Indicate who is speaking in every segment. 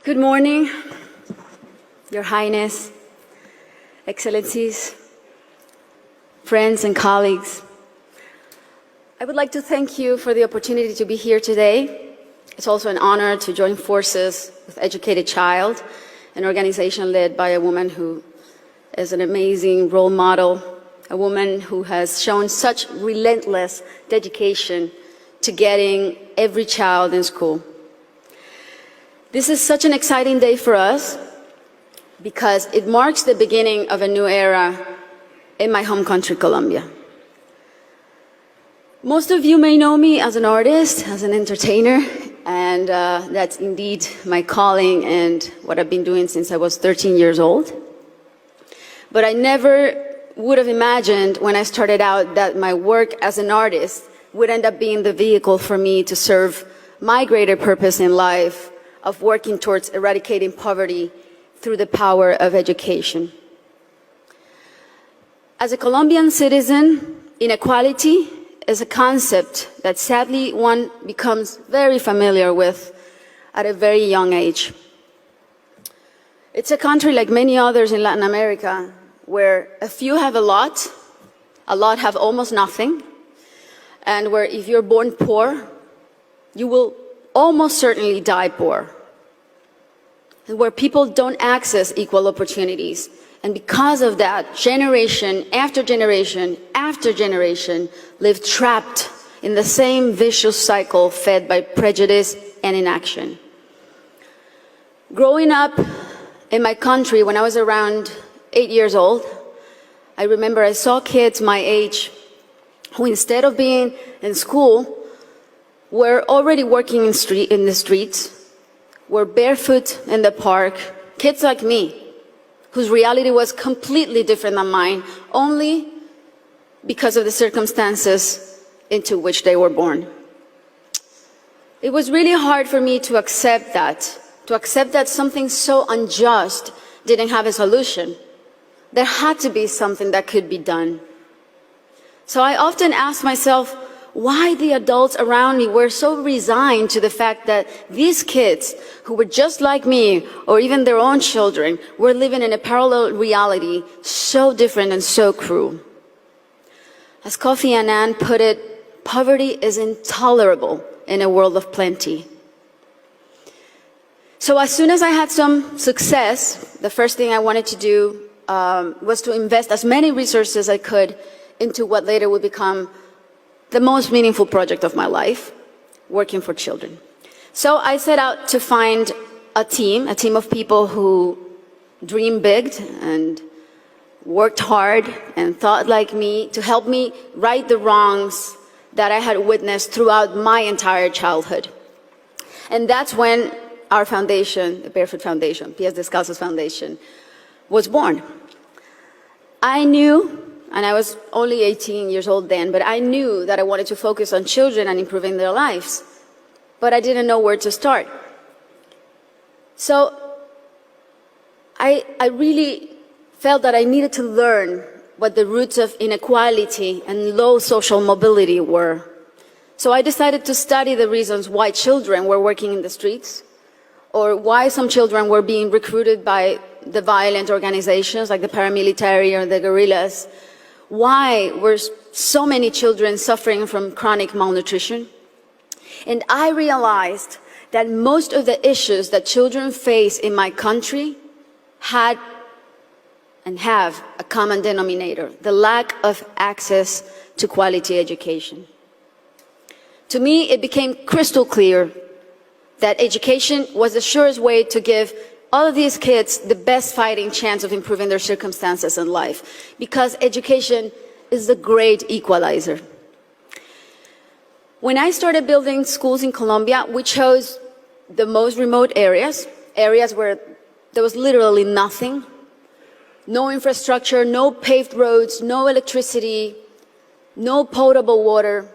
Speaker 1: Good morning, Your Highness, Excellencies, friends and colleagues. I would like to thank you for the opportunity to be here today. It's also an honor to join forces with Educated Child, an organization led by a woman who is an amazing role model, a woman who has shown such relentless dedication to getting every child in school. This is such an exciting day for us because it marks the beginning of a new era in my home country, Colombia. Most of you may know me as an artist, as an entertainer, and that's indeed my calling and what I've been doing since I was 13 years old. But I never would have imagined when I started out that my work as an artist would end up being the vehicle for me to serve my greater purpose in life of working towards eradicating poverty through the power of education. As a Colombian citizen, inequality is a concept that sadly one becomes very familiar with at a very young age. It's a country like many others in Latin America where a few have a lot have almost nothing, and where if you're born poor, you will almost certainly die poor, and where people don't access equal opportunities. And because of that, generation after generation after generation live trapped in the same vicious cycle fed by prejudice and inaction. Growing up in my country when I was around 8 years old, I remember I saw kids my age who, instead of being in school, were already working in the streets, were barefoot in the park, kids like me, whose reality was completely different than mine, only because of the circumstances into which they were born. It was really hard for me to accept that something so unjust didn't have a solution. There had to be something that could be done. So I often asked myself why the adults around me were so resigned to the fact that these kids, who were just like me, or even their own children, were living in a parallel reality so different and so cruel. As Kofi Annan put it, poverty is intolerable in a world of plenty. So as soon as I had some success, the first thing I wanted to do was to invest as many resources as I could into what later would become the most meaningful project of my life, working for children. So I set out to find a team of people who dreamed big and worked hard and thought like me to help me right the wrongs that I had witnessed throughout my entire childhood. And that's when our foundation, the Barefoot Foundation, Pies Descalzos Foundation, was born. I knew, and I was only 18 years old then, but I knew that I wanted to focus on children and improving their lives, but I didn't know where to start. So I really felt that I needed to learn what the roots of inequality and low social mobility were. So I decided to study the reasons why children were working in the streets, or why some children were being recruited by the violent organizations like the paramilitary or the guerrillas. Why were so many children suffering from chronic malnutrition? And I realized that most of the issues that children face in my country had and have a common denominator: the lack of access to quality education. To me, it became crystal clear that education was the surest way to give all of these kids the best fighting chance of improving their circumstances in life, because education is the great equalizer. When I started building schools in Colombia, we chose the most remote areas where there was literally nothing, no infrastructure, no paved roads, no electricity, no potable water.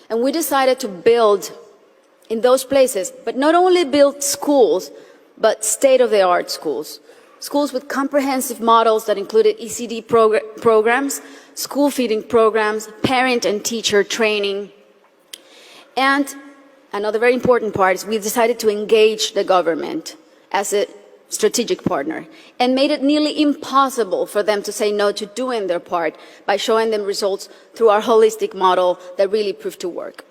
Speaker 1: And we decided to build in those places, but not only build schools, but state-of-the-art schools. Schools with comprehensive models that included ECD programs, school feeding programs, parent and teacher training. And another very important part is we decided to engage the government as a strategic partner and made it nearly impossible for them to say no to doing their part by showing them results through our holistic model that really proved to work.